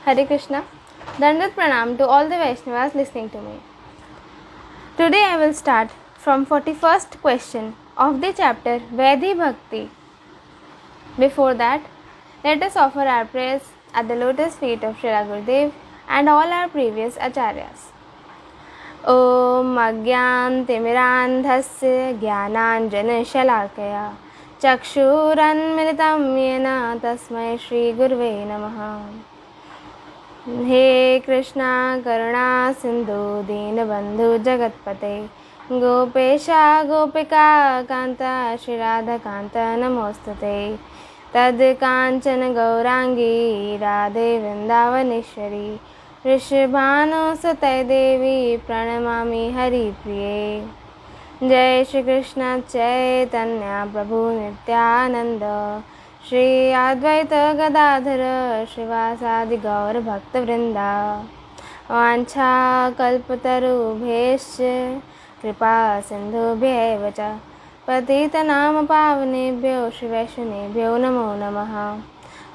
Hare Krishna. Dandat Pranam to all the Vaishnavas listening to me. Today I will start from 41st question of the chapter Vaidhi Bhakti. Before that, let us offer our prayers at the lotus feet of Srila Gurudev and all our previous acharyas. Om Agyantimirandhasya Jnananjanashalakaya Chakshuranmilitam Yena Tasmai Shri Gurve Namaha. हे कृष्णा करुणा सिंधु दीनबंधु जगत्पते गोपेशा गोपिका कांता श्री राधा कांता नमोस्तुते तद्कांचन गौरांगी राधे वृंदावनेश्वरी वृषभानुसुते देवी प्रणमामि हरिप्रिये जय श्री कृष्ण चैतन्य प्रभु नित्यानंद श्री अद्वैत गदाधर श्रीवासादि गौर भक्तवृंदा वांछा कल्पतरुभ्यश्च कृपा सिंधुभ्यैव च पतितनाम पावनेभ्यो श्रीवैष्णवेभ्यो नमो नमः।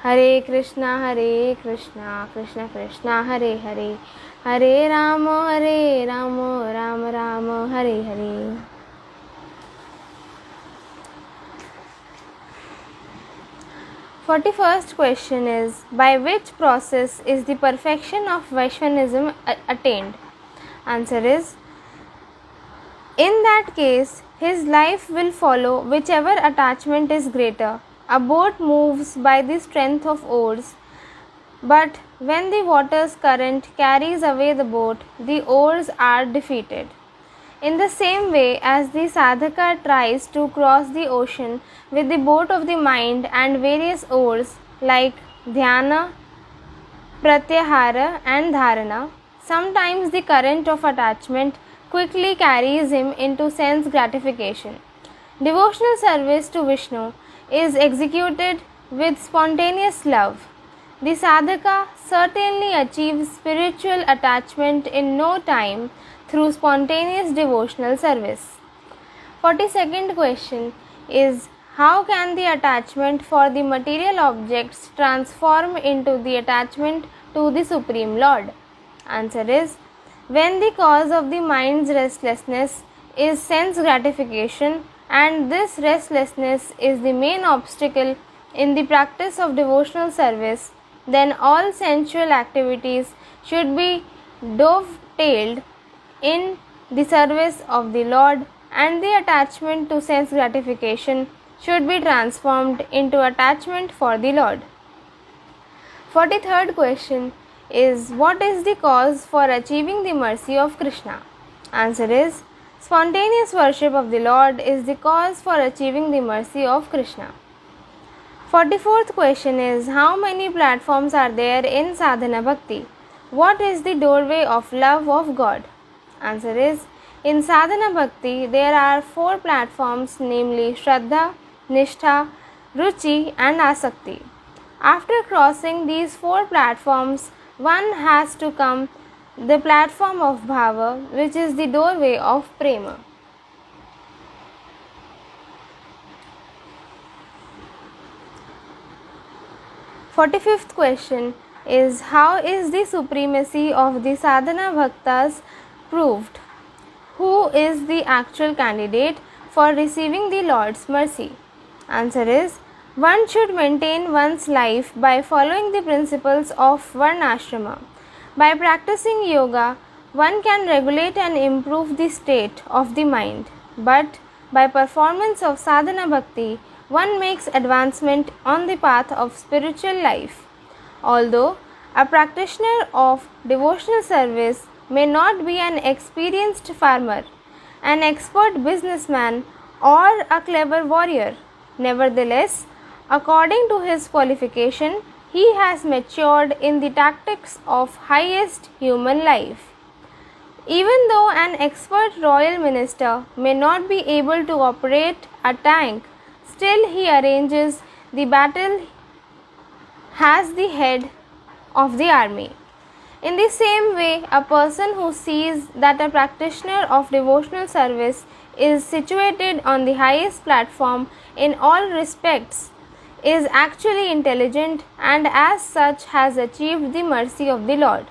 हरे Krishna Krishna Krishna Hare Hare Hare Ram Ram Ram Hare Hare. 41st question is, by which process is the perfection of Vaishnavism attained? Answer is, in that case, his life will follow whichever attachment is greater. A boat moves by the strength of oars, but when the water's current carries away the boat, the oars are defeated. In the same way as the sadhaka tries to cross the ocean with the boat of the mind and various oars like dhyana, pratyahara and dharana, sometimes the current of attachment quickly carries him into sense gratification. Devotional service to Vishnu is executed with spontaneous love. The sadhaka certainly achieves spiritual attachment in no time through spontaneous devotional service. 42nd question is, how can the attachment for the material objects transform into the attachment to the Supreme Lord? Answer is, when the cause of the mind's restlessness is sense gratification, and this restlessness is the main obstacle in the practice of devotional service, then all sensual activities should be dovetailed in the service of the Lord, and the attachment to sense gratification should be transformed into attachment for the Lord. 43rd question is, what is the cause for achieving the mercy of Krishna? Answer is, spontaneous worship of the Lord is the cause for achieving the mercy of Krishna. 44th question is, how many platforms are there in sadhana bhakti? What is the doorway of love of God? Answer is, in sadhana bhakti there are 4 platforms, namely Shraddha, Nishtha, Ruchi and Asakti. After crossing these 4 platforms, one has to come the platform of Bhava, which is the doorway of Prema. Forty-fifth question is, how is the supremacy of the sadhana bhaktas proved? Who is the actual candidate for receiving the Lord's mercy? Answer is, one should maintain one's life by following the principles of Varnashrama. By practicing yoga, one can regulate and improve the state of the mind, but by performance of sadhana bhakti, one makes advancement on the path of spiritual life. Although a practitioner of devotional service may not be an experienced farmer, an expert businessman, or a clever warrior, nevertheless, according to his qualification, he has matured in the tactics of highest human life. Even though an expert royal minister may not be able to operate a tank, still he arranges the battle as the head of the army. In the same way, a person who sees that a practitioner of devotional service is situated on the highest platform in all respects is actually intelligent and as such has achieved the mercy of the Lord.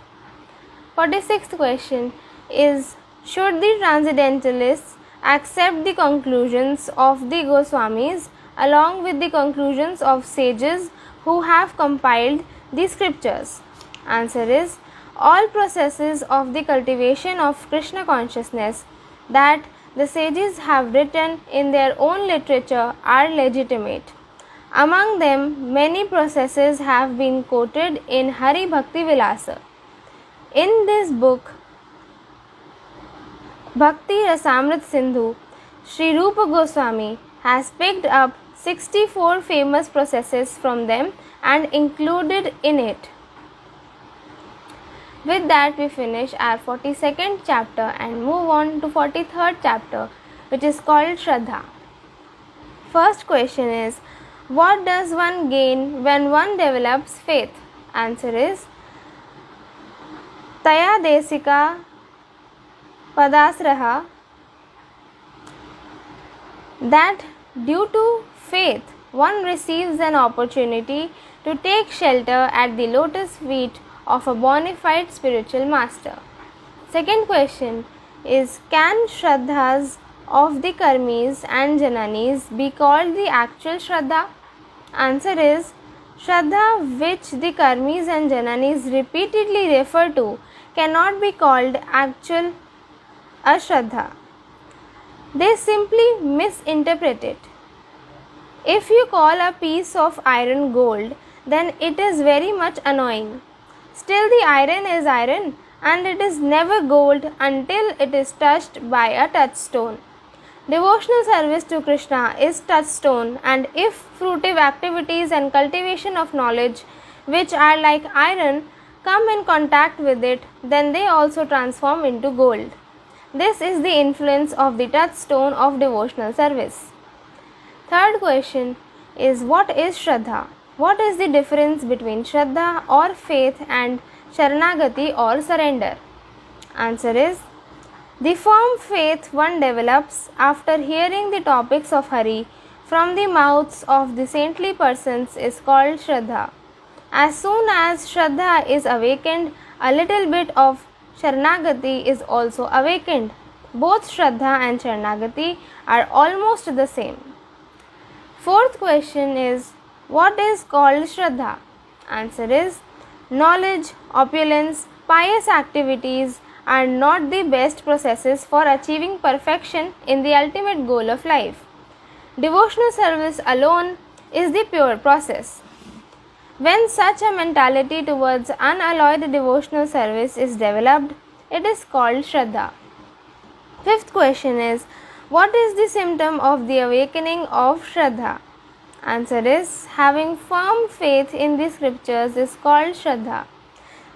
46th question is, should the transcendentalists accept the conclusions of the Goswamis along with the conclusions of sages who have compiled the scriptures? Answer is, all processes of the cultivation of Krishna consciousness that the sages have written in their own literature are legitimate. Among them, many processes have been quoted in Hari Bhakti Vilasa. In this book, Bhakti Rasamrit Sindhu, Sri Rupa Goswami has picked up 64 famous processes from them and included in it. With that, we finish our 42nd chapter and move on to 43rd chapter, which is called Shraddha. First question is, what does one gain when one develops faith? Answer is, Taya Desika Padasraha, that due to faith one receives an opportunity to take shelter at the lotus feet of a bona fide spiritual master. Second question is, can Shraddhas of the Karmis and Jananis be called the actual Shraddha? Answer is, Shraddha which the Karmis and Jananis repeatedly refer to cannot be called actual Ashraddha. They simply misinterpret it. If you call a piece of iron gold, then it is very much annoying. Still, the iron is iron and it is never gold until it is touched by a touchstone. Devotional service to Krishna is touchstone, and if fruitive activities and cultivation of knowledge, which are like iron, come in contact with it, then they also transform into gold. This is the influence of the touchstone of devotional service. Third question is, what is Shraddha? What is the difference between Shraddha or faith and Sharanagati or surrender? Answer is, the firm faith one develops after hearing the topics of Hari from the mouths of the saintly persons is called Shraddha. As soon as Shraddha is awakened, a little bit of Sharanagati is also awakened. Both Shraddha and Sharanagati are almost the same. Fourth question is, what is called Shraddha? Answer is, knowledge, opulence, pious activities are not the best processes for achieving perfection in the ultimate goal of life. Devotional service alone is the pure process. When such a mentality towards unalloyed devotional service is developed, it is called Shraddha. Fifth question is, what is the symptom of the awakening of Shraddha? Answer is, having firm faith in the scriptures is called Shraddha.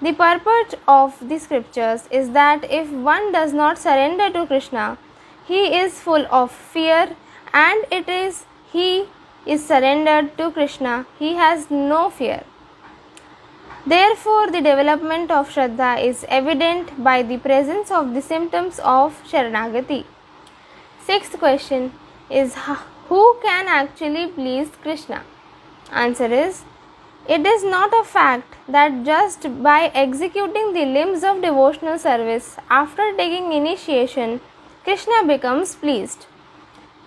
The purport of the scriptures is that if one does not surrender to Krishna, he is full of fear, and it is he is surrendered to Krishna, he has no fear. Therefore, the development of Shraddha is evident by the presence of the symptoms of Sharanagati. Sixth question is, who can actually please Krishna? Answer is, it is not a fact that just by executing the limbs of devotional service after taking initiation, Krishna becomes pleased.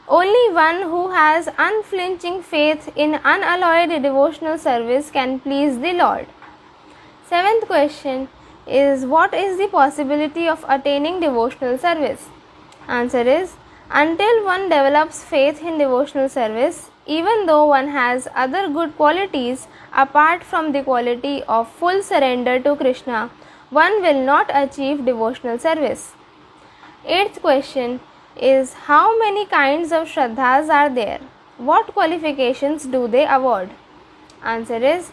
Only one who has unflinching faith in unalloyed devotional service can please the Lord. Seventh question is, what is the possibility of attaining devotional service? Answer is, until one develops faith in devotional service, even though one has other good qualities apart from the quality of full surrender to Krishna, one will not achieve devotional service. Eighth question is, how many kinds of Shraddhas are there? What qualifications do they award? Answer is,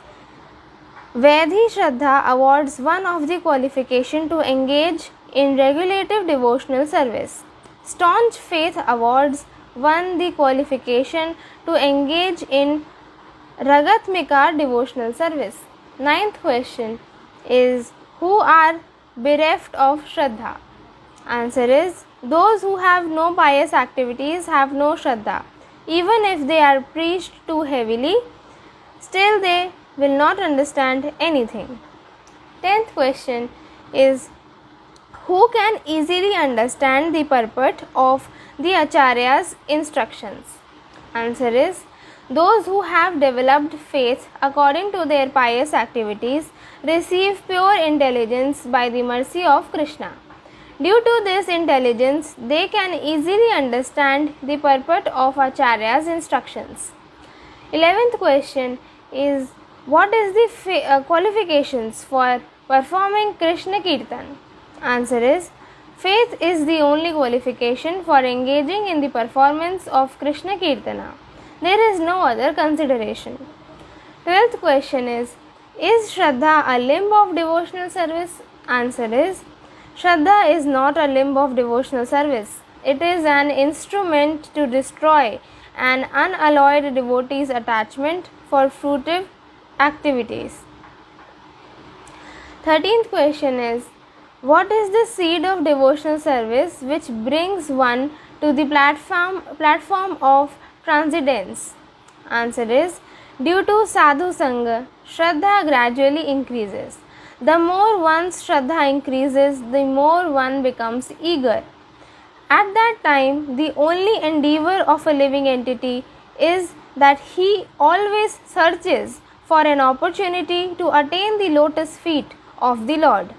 Vedhi Shraddha awards one of the qualification to engage in regulative devotional service. Staunch faith awards one the qualification to engage in Ragatmika devotional service. Ninth question is, who are bereft of Shraddha? Answer is, those who have no pious activities have no Shraddha. Even if they are preached too heavily, Still they will not understand anything. 10th question is, who can easily understand the purport of the Acharya's instructions? Answer is, those who have developed faith according to their pious activities receive pure intelligence by the mercy of Krishna. Due to this intelligence, they can easily understand the purport of Acharya's instructions. 11th question is, what is the qualifications for performing Krishna Kirtan? Answer is, faith is the only qualification for engaging in the performance of Krishna Kirtana. There is no other consideration. 12th question is Shraddha a limb of devotional service? Answer is, Shraddha is not a limb of devotional service. It is an instrument to destroy an unalloyed devotee's attachment for fruitive activities. 13th question is, what is the seed of devotional service which brings one to the platform of transcendence? Answer is, due to sadhu sangha, Shraddha gradually increases. The more one's Shraddha increases, the more one becomes eager. At that time, the only endeavor of a living entity is that he always searches for an opportunity to attain the lotus feet of the Lord.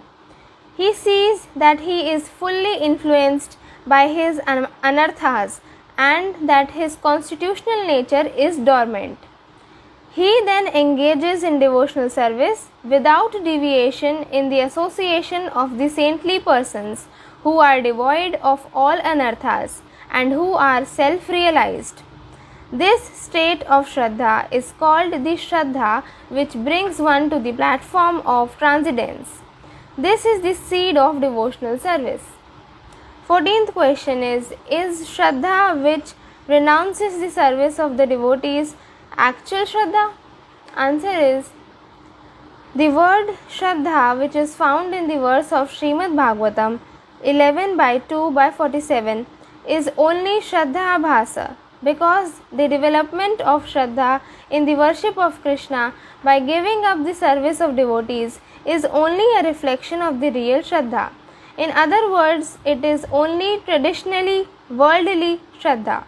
He sees that he is fully influenced by his anarthas and that his constitutional nature is dormant. He then engages in devotional service without deviation in the association of the saintly persons who are devoid of all anarthas and who are self-realized. This state of Shraddha is called the Shraddha which brings one to the platform of transcendence. This is the seed of devotional service. 14th question is Shraddha which renounces the service of the devotees actual Shraddha? Answer is, the word Shraddha which is found in the verse of Srimad Bhagavatam 11/2/47 is only Shraddha Bhasa, because the development of Shraddha in the worship of Krishna by giving up the service of devotees is only a reflection of the real Shraddha. In other words, it is only traditionally worldly Shraddha.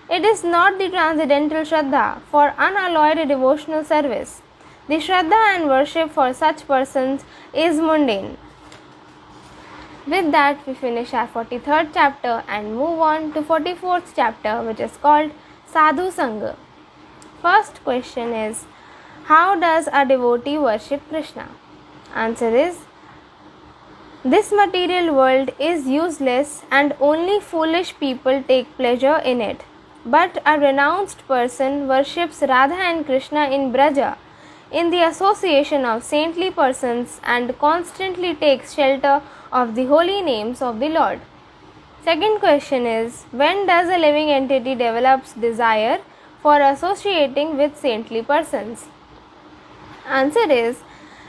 It is not the transcendental Shraddha for unalloyed devotional service. The Shraddha and worship for such persons is mundane. With that, we finish our 43rd chapter and move on to 44th chapter, which is called Sadhu Sangha. First question is, how does a devotee worship Krishna? Answer is, this material world is useless and only foolish people take pleasure in it. But a renounced person worships Radha and Krishna in Braja, in the association of saintly persons, and constantly takes shelter of the holy names of the Lord. Second question is, when does a living entity develops desire for associating with saintly persons? Answer is,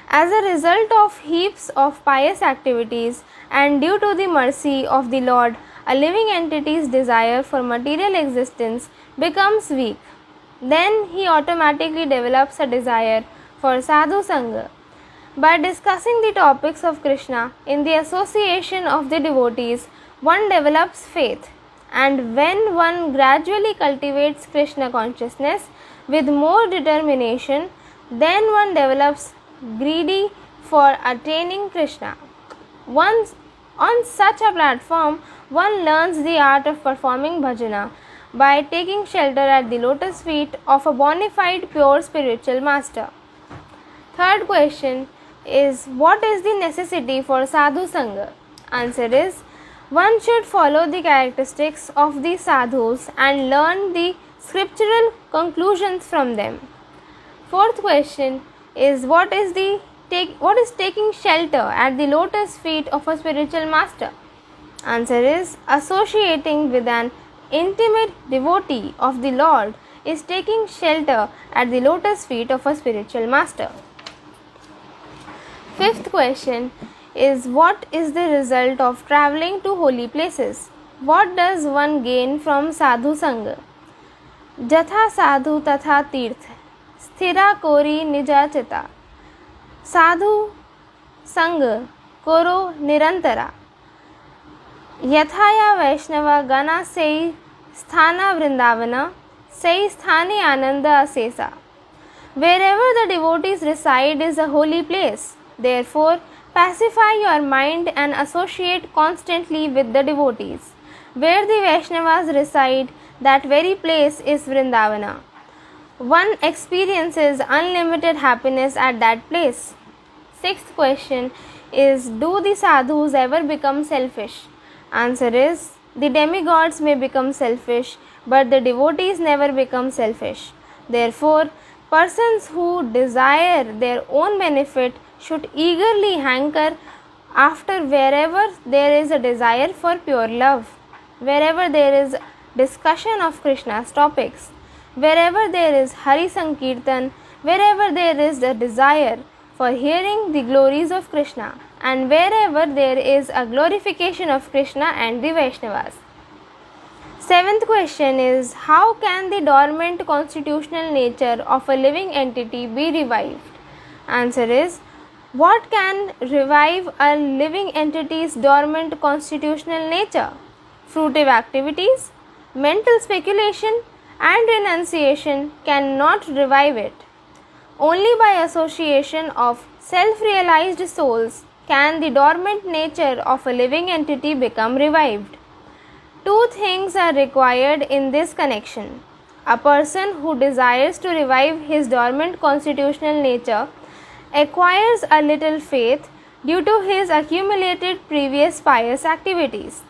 as a result of heaps of pious activities and due to the mercy of the Lord, a living entity's desire for material existence becomes weak. Then he automatically develops a desire for sadhu sangha. By discussing the topics of Krishna in the association of the devotees, one develops faith, and when one gradually cultivates Krishna consciousness with more determination, then one develops greedy for attaining Krishna. Once on such a platform, one learns the art of performing bhajana by taking shelter at the lotus feet of a bona fide pure spiritual master. Third question is, what is the necessity for sadhu sangha? Answer is, one should follow the characteristics of the sadhus and learn the scriptural conclusions from them. Fourth question is, what is taking shelter at the lotus feet of a spiritual master? Answer is, associating with an intimate devotee of the Lord is taking shelter at the lotus feet of a spiritual master. Fifth question is, what is the result of travelling to holy places? What does one gain from sadhu sangha? Jatha sadhu tatha tirth. स्थिरा कोरी निजाचिता साधु संग कोरो निरंतरा यथाया वैष्णव गणा सेई स्थाना वृंदावना सेई स्थाने आनंद असेसा. Wherever the devotees reside is a holy place. Therefore, pacify your mind and associate constantly with the devotees. Where the Vaishnavas reside, that very place is Vrindavana. One experiences unlimited happiness at that place. Sixth question is, do the sadhus ever become selfish? Answer is, the demigods may become selfish, but the devotees never become selfish. Therefore, persons who desire their own benefit should eagerly hanker after wherever there is a desire for pure love, wherever there is discussion of Krishna's topics, wherever there is Hari Sankirtan, wherever there is a desire for hearing the glories of Krishna, and wherever there is a glorification of Krishna and the Vaishnavas. Seventh question is, how can the dormant constitutional nature of a living entity be revived? Answer is, what can revive a living entity's dormant constitutional nature? Fruitive activities, mental speculation, and renunciation cannot revive it. Only by association of self-realized souls can the dormant nature of a living entity become revived. Two things are required in this connection. A person who desires to revive his dormant constitutional nature acquires a little faith due to his accumulated previous pious activities.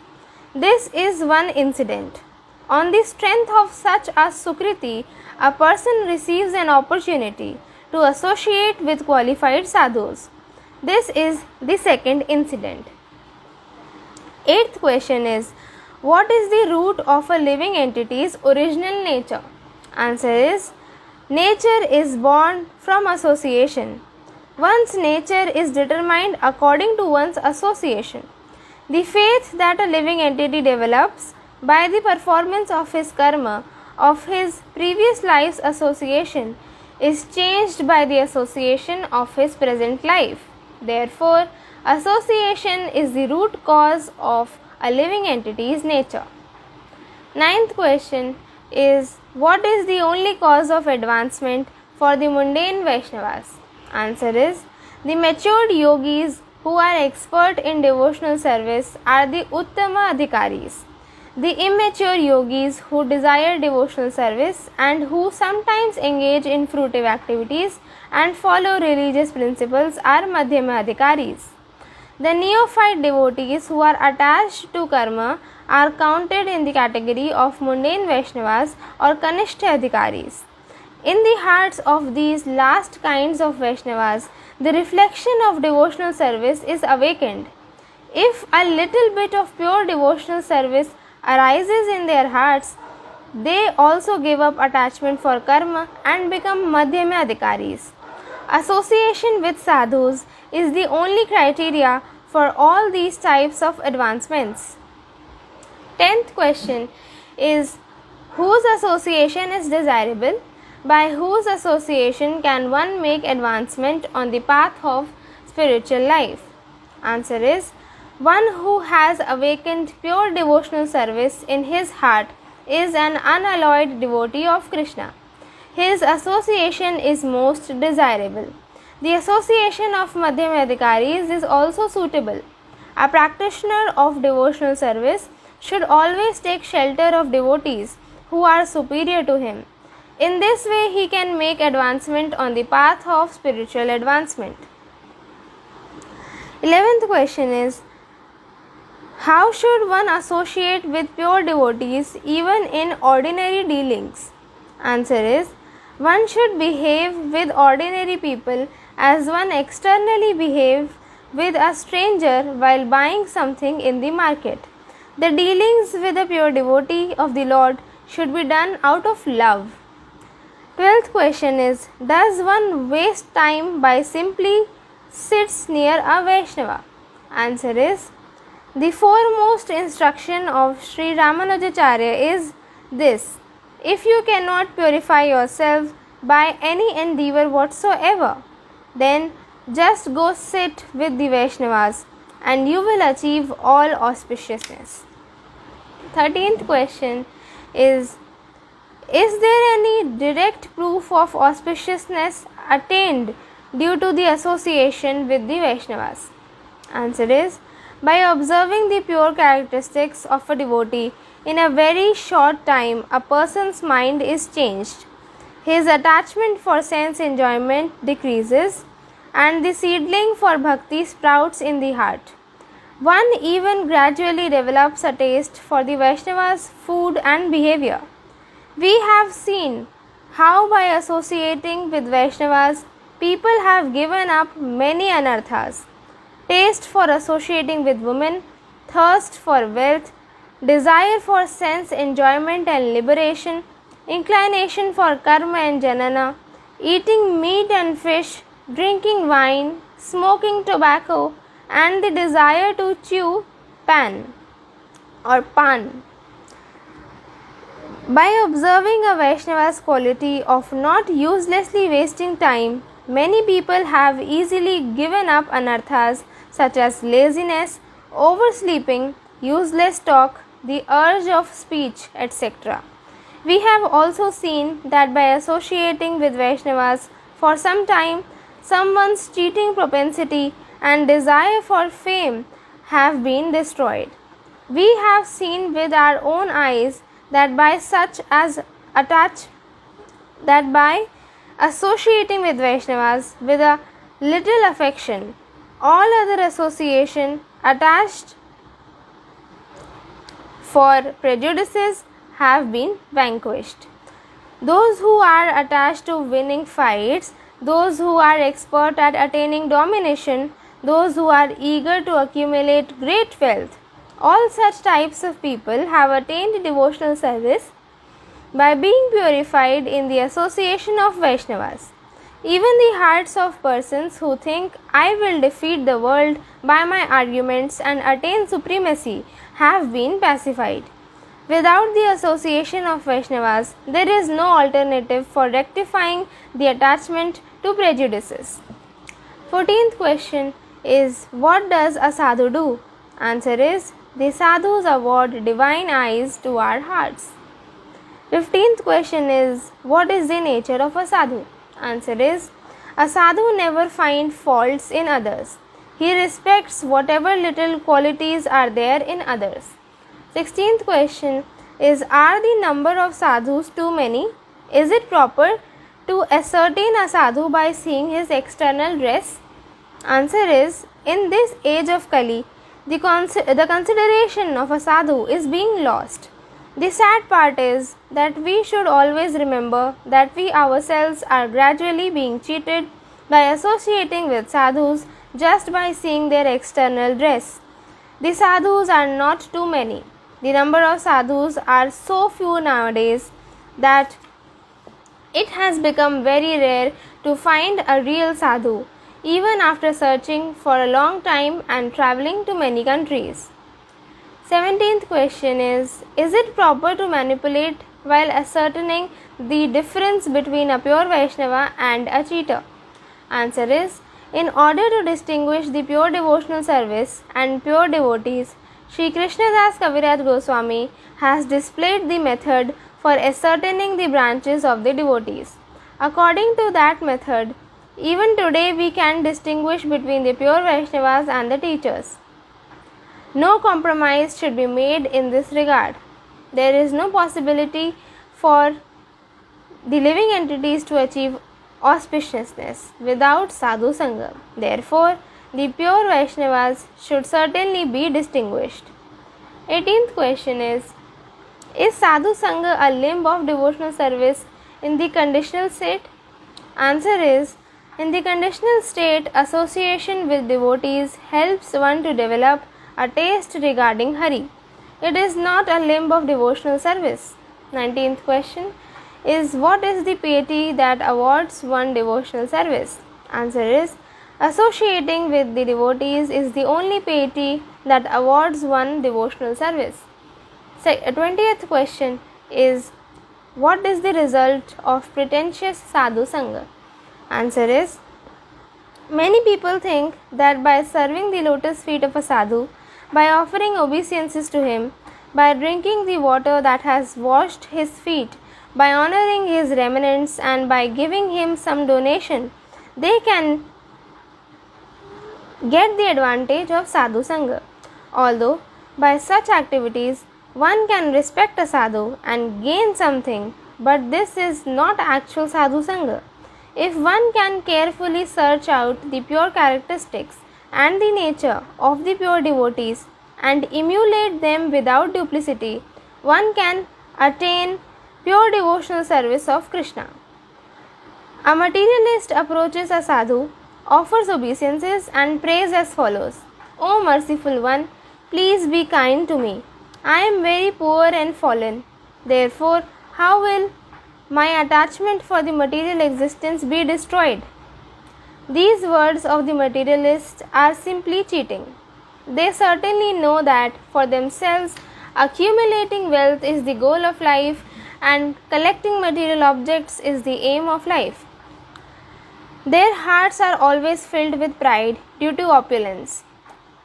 This is one incident. On the strength of such a sukriti, a person receives an opportunity to associate with qualified sadhus. This is the second incident. Eighth question is, what is the root of a living entity's original nature? Answer is, nature is born from association. One's nature is determined according to one's association. The faith that a living entity develops by the performance of his karma of his previous life's association is changed by the association of his present life. Therefore, association is the root cause of a living entity's nature. Ninth question is, what is the only cause of advancement for the mundane Vaishnavas? Answer is, the matured yogis who are expert in devotional service are the Uttama Adhikaris. The immature yogis who desire devotional service and who sometimes engage in fruitive activities and follow religious principles are Madhyama Adhikaris. The neophyte devotees who are attached to karma are counted in the category of mundane Vaishnavas or Kanishta Adhikaris. In the hearts of these last kinds of Vaishnavas, the reflection of devotional service is awakened. If a little bit of pure devotional service arises in their hearts, they also give up attachment for karma and become Madhyama Adhikaris. Association with sadhus is the only criteria for all these types of advancements. 10th question is, whose association is desirable? By whose association can one make advancement on the path of spiritual life? Answer is, one who has awakened pure devotional service in his heart is an unalloyed devotee of Krishna. His association is most desirable. The association of Madhyama Adhikaris is also suitable. A practitioner of devotional service should always take shelter of devotees who are superior to him. In this way, he can make advancement on the path of spiritual advancement. 11th question is, how should one associate with pure devotees even in ordinary dealings? Answer is, one should behave with ordinary people as one externally behaves with a stranger while buying something in the market. The dealings with a pure devotee of the Lord should be done out of love. 12th question is, does one waste time by simply sits near a Vaishnava? Answer is, the foremost instruction of Sri Ramanujacharya is this: if you cannot purify yourself, by any endeavor whatsoever, then just go sit with the Vaishnavas and you will achieve all auspiciousness. 13th question is there any direct proof of auspiciousness attained due to the association with the Vaishnavas? Answer is, by observing the pure characteristics of a devotee in a very short time, a person's mind is changed. His attachment for sense enjoyment decreases and the seedling for bhakti sprouts in the heart. One even gradually develops a taste for the Vaishnavas' food and behavior. We have seen how by associating with Vaishnavas, people have given up many anarthas. Taste for associating with women, thirst for wealth, desire for sense enjoyment and liberation, inclination for karma and janana, eating meat and fish, drinking wine, smoking tobacco, and the desire to chew pan. By observing a Vaishnava's quality of not uselessly wasting time, many people have easily given up anarthas such as laziness, oversleeping, useless talk, the urge of speech, etc. We have also seen that by associating with Vaishnavas for some time, someone's cheating propensity and desire for fame have been destroyed. We have seen with our own eyes that by associating with Vaishnavas with a little affection, all other association attached for prejudices have been vanquished. Those who are attached to winning fights, those who are expert at attaining domination, those who are eager to accumulate great wealth, all such types of people have attained devotional service by being purified in the association of Vaishnavas. Even the hearts of persons who think, I will defeat the world by my arguments and attain supremacy, have been pacified. Without the association of Vaishnavas, there is no alternative for rectifying the attachment to prejudices. 14th question is, what does a sadhu do? Answer is, the sadhus award divine eyes to our hearts. 15th question is, what is the nature of a sadhu? Answer is, a sadhu never finds faults in others. He respects whatever little qualities are there in others. 16th question is, are the number of sadhus too many? Is it proper to ascertain a sadhu by seeing his external dress? Answer is, in this age of Kali, the consideration of a sadhu is being lost. The sad part is that we should always remember that we ourselves are gradually being cheated by associating with sadhus just by seeing their external dress. The sadhus are not too many. The number of sadhus are so few nowadays that it has become very rare to find a real sadhu, even after searching for a long time and traveling to many countries. 17th question is it proper to manipulate while ascertaining the difference between a pure Vaishnava and a cheater? Answer is, in order to distinguish the pure devotional service and pure devotees, Sri Krishnadas Kaviraj Goswami has displayed the method for ascertaining the branches of the devotees. According to that method, even today we can distinguish between the pure Vaishnavas and the teachers. No compromise should be made in this regard. There is no possibility for the living entities to achieve auspiciousness without sadhu sangha. Therefore, the pure Vaishnavas should certainly be distinguished. 18th question is sadhu sangha a limb of devotional service in the conditional state? Answer is, in the conditional state, association with devotees helps one to develop a taste regarding Hari. It is not a limb of devotional service. 19th question is, what is the piety that awards one devotional service? Answer is, associating with the devotees is the only piety that awards one devotional service. 20th question is, what is the result of pretentious sadhu sangha? Answer is, many people think that by serving the lotus feet of a sadhu, by offering obeisances to him, by drinking the water that has washed his feet, by honoring his remnants, and by giving him some donation, they can get the advantage of sadhu sangha. Although by such activities one can respect a sadhu and gain something, but this is not actual sadhu sangha. If one can carefully search out the pure characteristics and the nature of the pure devotees and emulate them without duplicity, one can attain pure devotional service of Krishna. A materialist approaches a sadhu, offers obeisances, and prays as follows: O merciful one, please be kind to me. I am very poor and fallen. Therefore, how will my attachment for the material existence be destroyed? These words of the materialist are simply cheating. They certainly know that for themselves accumulating wealth is the goal of life and collecting material objects is the aim of life. Their hearts are always filled with pride due to opulence.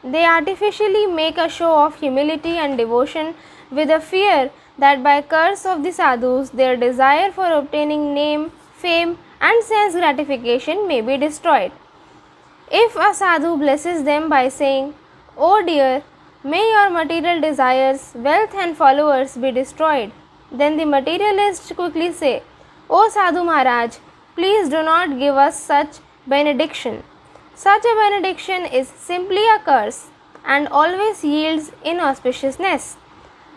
They artificially make a show of humility and devotion with a fear that by curse of the sadhus their desire for obtaining name, fame and sense gratification may be destroyed. If a sadhu blesses them by saying, "Oh dear, may your material desires, wealth and followers be destroyed," then the materialists quickly say, "O Sadhu Maharaj, please do not give us such benediction." Such a benediction is simply a curse and always yields inauspiciousness.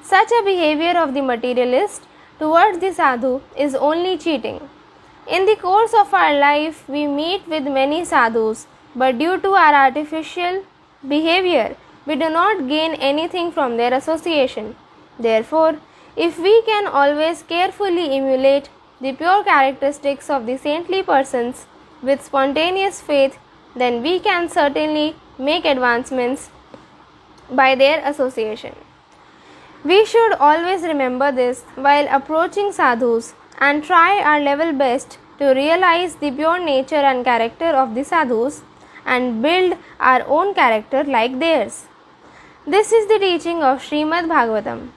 Such a behavior of the materialist towards the sadhu is only cheating. In the course of our life, we meet with many sadhus, but due to our artificial behavior, we do not gain anything from their association. Therefore, if we can always carefully emulate the pure characteristics of the saintly persons with spontaneous faith, then we can certainly make advancements by their association. We should always remember this while approaching sadhus and try our level best to realize the pure nature and character of the sadhus and build our own character like theirs. This is the teaching of Srimad Bhagavatam.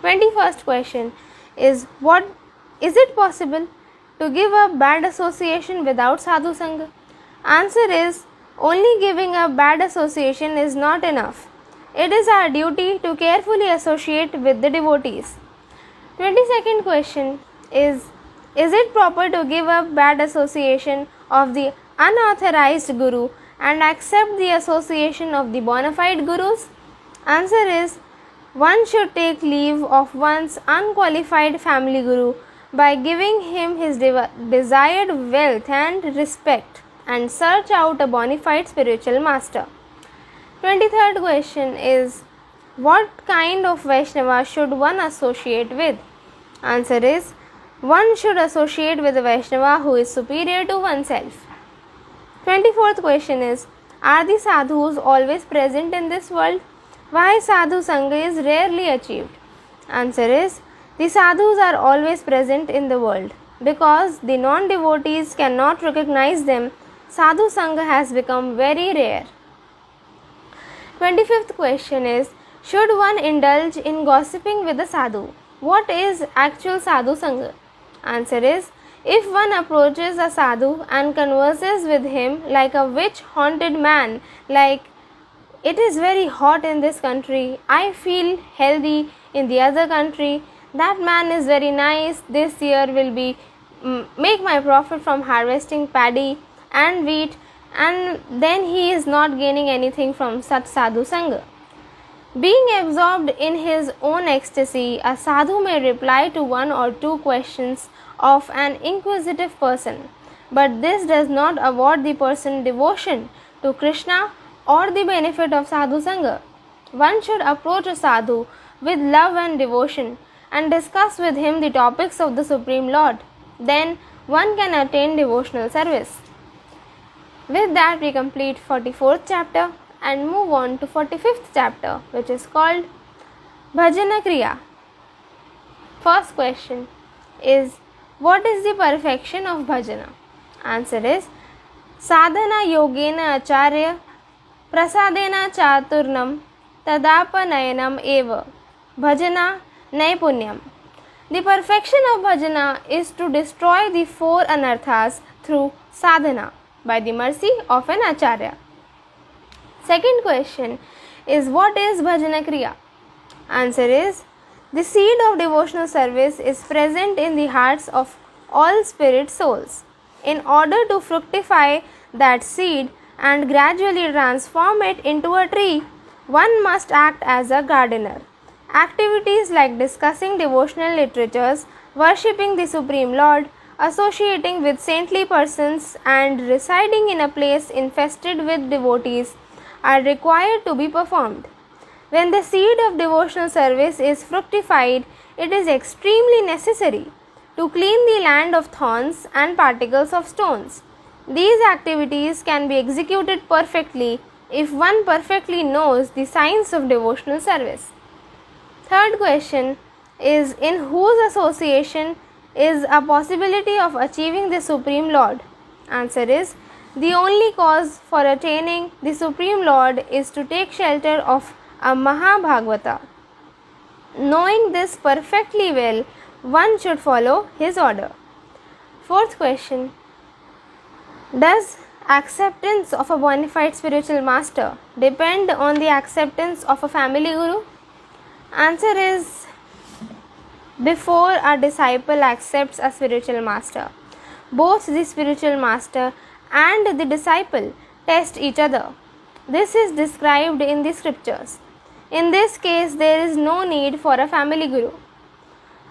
21st question is, what is it possible to give up bad association without sadhu sangha? Answer is, only giving up bad association is not enough. It is our duty to carefully associate with the devotees. 22nd question is it proper to give up bad association of the unauthorized guru and accept the association of the bona fide gurus? Answer is, one should take leave of one's unqualified family guru by giving him his desired wealth and respect and search out a bona fide spiritual master. 23rd question is, what kind of Vaishnava should one associate with? Answer is, one should associate with a Vaishnava who is superior to oneself. 24th question is, are the sadhus always present in this world? Why sadhu sangha is rarely achieved? Answer is, the sadhus are always present in the world. Because the non-devotees cannot recognize them, sadhu sangha has become very rare. 25th question is, should one indulge in gossiping with a sadhu? What is actual sadhu sangha? Answer is, if one approaches a sadhu and converses with him like a witch-haunted man, like, "It is very hot in this country, I feel healthy in the other country, that man is very nice, this year will be make my profit from harvesting paddy and wheat," and then he is not gaining anything from such sadhu sangha. Being absorbed in his own ecstasy, a sadhu may reply to one or two questions of an inquisitive person, but this does not award the person devotion to Krishna or the benefit of sadhu sangha. One should approach a sadhu with love and devotion and discuss with him the topics of the Supreme Lord. Then one can attain devotional service. With that, we complete 44th chapter and move on to 45th chapter, which is called Bhajana Kriya. First question, is what is the perfection of bhajana? Answer is sadhana yogena acharya prasadena chaturnam tadapanayanam eva bhajana naipunyam. The perfection of bhajana is to destroy the four anarthas through sadhana by the mercy of an acharya. Second question is what is bhajana kriya? Answer is the seed of devotional service is present in the hearts of all spirit souls. In order to fructify that seed and gradually transform it into a tree, one must act as a gardener. Activities like discussing devotional literatures, worshipping the Supreme Lord, associating with saintly persons, and residing in a place infested with devotees are required to be performed. When the seed of devotional service is fructified, it is extremely necessary to clean the land of thorns and particles of stones. These activities can be executed perfectly if one perfectly knows the science of devotional service. Third question is in whose association is a possibility of achieving the Supreme Lord? Answer is the only cause for attaining the Supreme Lord is to take shelter of a Mahabhagavata. Knowing this perfectly well, one should follow his order. Fourth question. Does acceptance of a bona fide spiritual master depend on the acceptance of a family guru? Answer is before a disciple accepts a spiritual master, both the spiritual master and the disciple test each other. This is described in the scriptures. In this case, there is no need for a family guru.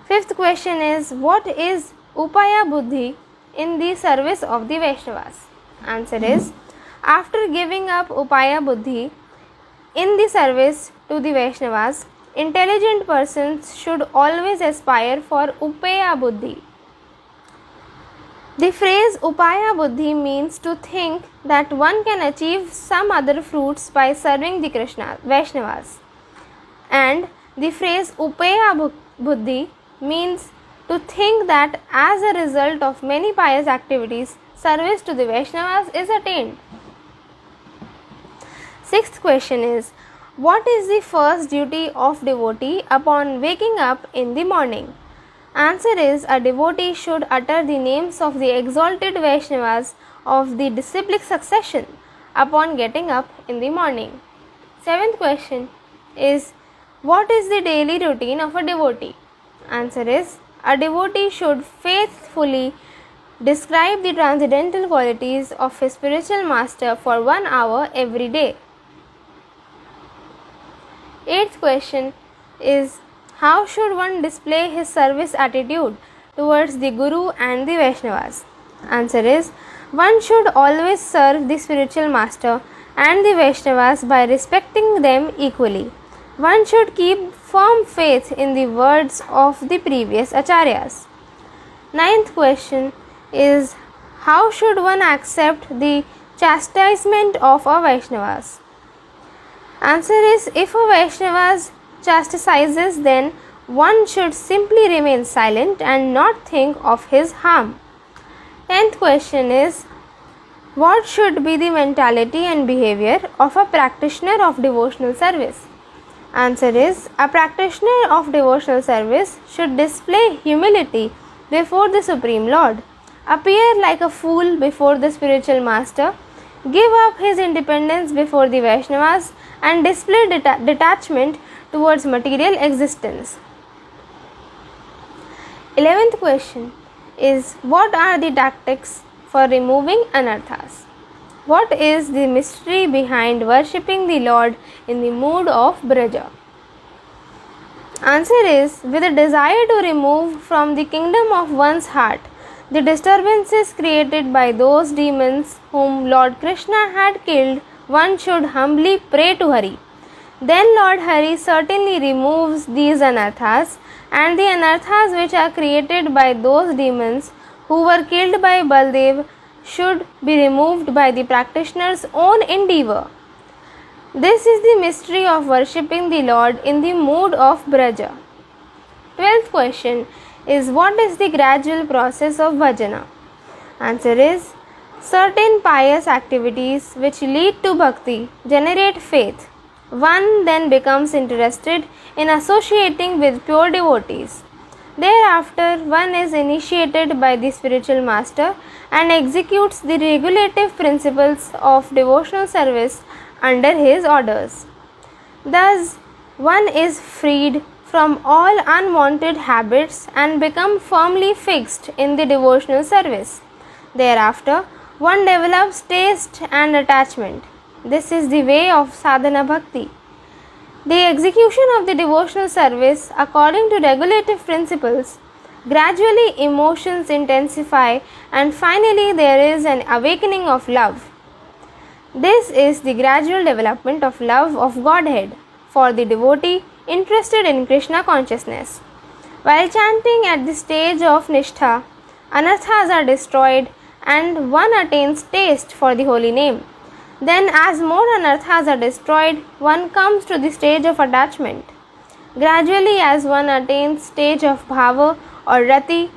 Fifth question is what is Upaya Buddhi in the service of the Vaishnavas? Answer is after giving up Upaya Buddhi in the service to the Vaishnavas, intelligent persons should always aspire for Upaya Buddhi. The phrase Upaya Buddhi means to think that one can achieve some other fruits by serving the Vaishnavas. And the phrase Upaya Buddhi means to think that as a result of many pious activities, service to the Vaishnavas is attained. Sixth question is what is the first duty of devotee upon waking up in the morning? Answer is a devotee should utter the names of the exalted Vaishnavas of the disciplic succession upon getting up in the morning. Seventh question is what is the daily routine of a devotee? Answer is a devotee should faithfully describe the transcendental qualities of his spiritual master for 1 hour every day. Eighth question is how should one display his service attitude towards the Guru and the Vaishnavas? Answer is one should always serve the spiritual master and the Vaishnavas by respecting them equally. One should keep firm faith in the words of the previous acharyas. Ninth question is how should one accept the chastisement of a Vaishnavas? Answer is if a Vaishnavas chastises, then one should simply remain silent and not think of his harm. 10th question is what should be the mentality and behavior of a practitioner of devotional service? Answer is a practitioner of devotional service should display humility before the Supreme Lord, appear like a fool before the spiritual master, give up his independence before the Vaishnavas, and display detachment towards material existence. 11th question is what are the tactics for removing anarthas? What is the mystery behind worshipping the Lord in the mood of Braja? Answer is with a desire to remove from the kingdom of one's heart the disturbances created by those demons whom Lord Krishna had killed, one should humbly pray to Hari. Then Lord Hari certainly removes these anarthas, and the anarthas which are created by those demons who were killed by Baldev should be removed by the practitioner's own endeavor. This is the mystery of worshipping the Lord in the mood of Braja. 12th question is what is the gradual process of bhajana? Answer is certain pious activities which lead to bhakti generate faith. One then becomes interested in associating with pure devotees. Thereafter, one is initiated by the spiritual master and executes the regulative principles of devotional service under his orders. Thus, one is freed from all unwanted habits and become firmly fixed in the devotional service. Thereafter, one develops taste and attachment. This is the way of sadhana bhakti. The execution of the devotional service according to regulative principles, gradually emotions intensify and finally there is an awakening of love. This is the gradual development of love of Godhead for the devotee interested in Krishna consciousness. While chanting at the stage of Nishtha, anarthas are destroyed and one attains taste for the holy name. Then as more anarthas are destroyed, one comes to the stage of attachment. Gradually as one attains stage of bhava or rati,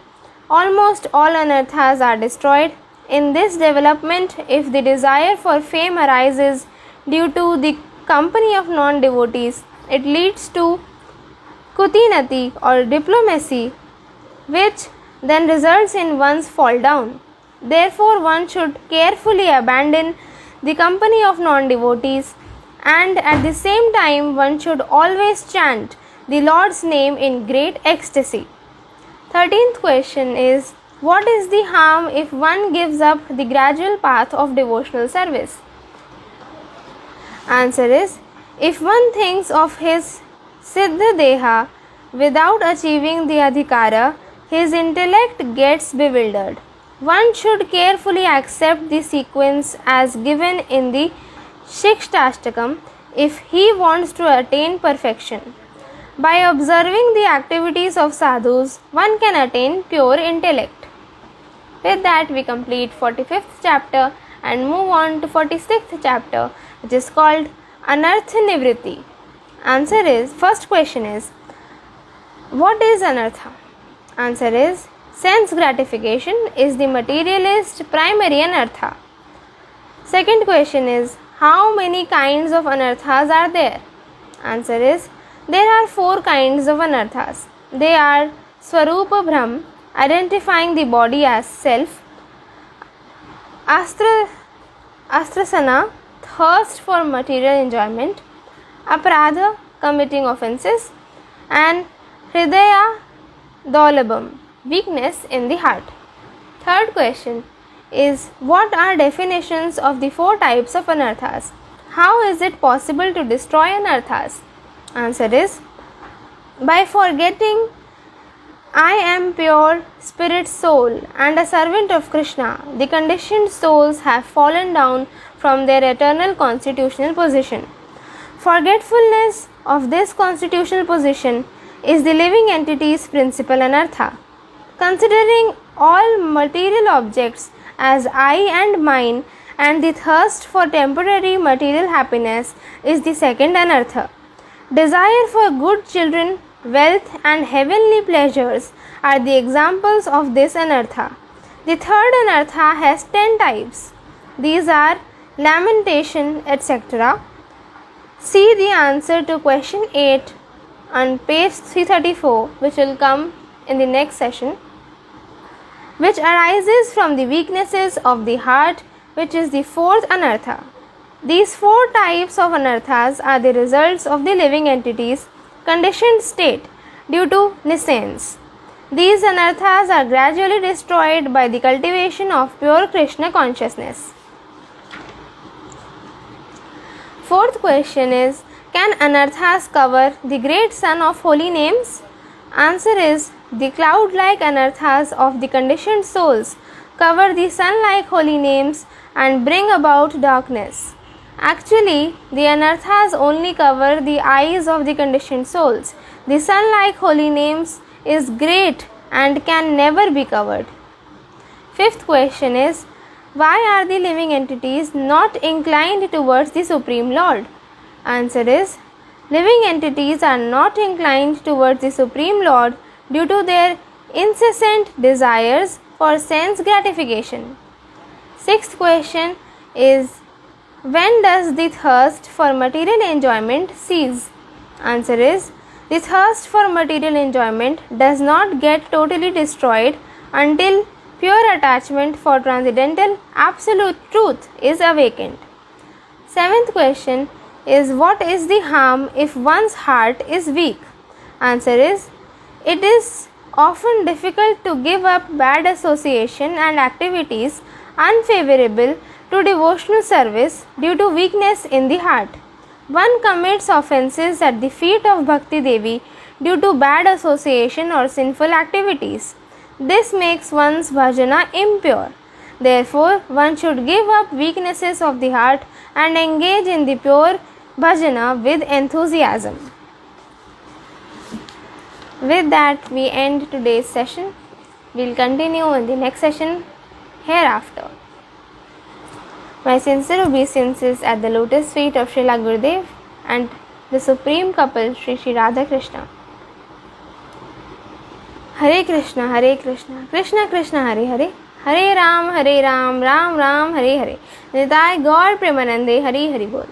almost all anarthas are destroyed. In this development, if the desire for fame arises due to the company of non-devotees, it leads to kutinati or diplomacy, which then results in one's fall down. Therefore, one should carefully abandon the company of non-devotees and at the same time one should always chant the Lord's name in great ecstasy. 13th question is, what is the harm if one gives up the gradual path of devotional service? Answer is, if one thinks of his siddha deha without achieving the adhikara, his intellect gets bewildered. One should carefully accept the sequence as given in the Shikshtastakam if he wants to attain perfection. By observing the activities of sadhus, one can attain pure intellect. With that, we complete 45th chapter and move on to 46th chapter, which is called Anartha Nivritti. Answer is, first question is, what is anartha? Answer is, sense gratification is the materialist primary anartha. Second question is, how many kinds of anarthas are there? Answer is, there are 4 kinds of anarthas. They are Swarupa Brahm, identifying the body as self, Astrasana, thirst for material enjoyment, Aparadha, committing offences, and Hridaya Daulabam, weakness in the heart. Third question is, what are definitions of the 4 types of anarthas? How is it possible to destroy anarthas? Answer is, by forgetting I am pure spirit soul and a servant of Krishna, the conditioned souls have fallen down from their eternal constitutional position. Forgetfulness of this constitutional position is the living entity's principal anartha. Considering all material objects as I and mine and the thirst for temporary material happiness is the second anartha. Desire for good children, wealth and heavenly pleasures are the examples of this anartha. The third anartha has 10 types. These are lamentation, etc. See the answer to question 8 on page 334, which will come in the next session, which arises from the weaknesses of the heart, which is the 4th anartha. These 4 types of anarthas are the results of the living entity's conditioned state due to nescience. These anarthas are gradually destroyed by the cultivation of pure Krishna consciousness. Fourth question is, can anarthas cover the great sun of holy names? Answer is, the cloud-like anarthas of the conditioned souls cover the sun-like holy names and bring about darkness. Actually, the anarthas only cover the eyes of the conditioned souls. The sun-like holy names is great and can never be covered. Fifth question is, why are the living entities not inclined towards the Supreme Lord? Answer is, living entities are not inclined towards the Supreme Lord due to their incessant desires for sense gratification. Sixth question is, when does the thirst for material enjoyment cease? Answer is, the thirst for material enjoyment does not get totally destroyed until pure attachment for transcendental absolute truth is awakened. Seventh question is, what is the harm if one's heart is weak? Answer is, it is often difficult to give up bad association and activities unfavorable to devotional service due to weakness in the heart. One commits offences at the feet of Bhakti Devi due to bad association or sinful activities. This makes one's bhajana impure. Therefore, one should give up weaknesses of the heart and engage in the pure bhajana with enthusiasm. With that, we end today's session. We will continue in the next session hereafter. My sincere obeisances at the lotus feet of Srila Gurudev and the Supreme Couple Sri Sri Radha Krishna. Hare Krishna, Krishna Krishna, Hare Hare, Hare Ram, Ram Ram, Hare Hare. Nitai Gaur Premanande, Hari Hari Bol.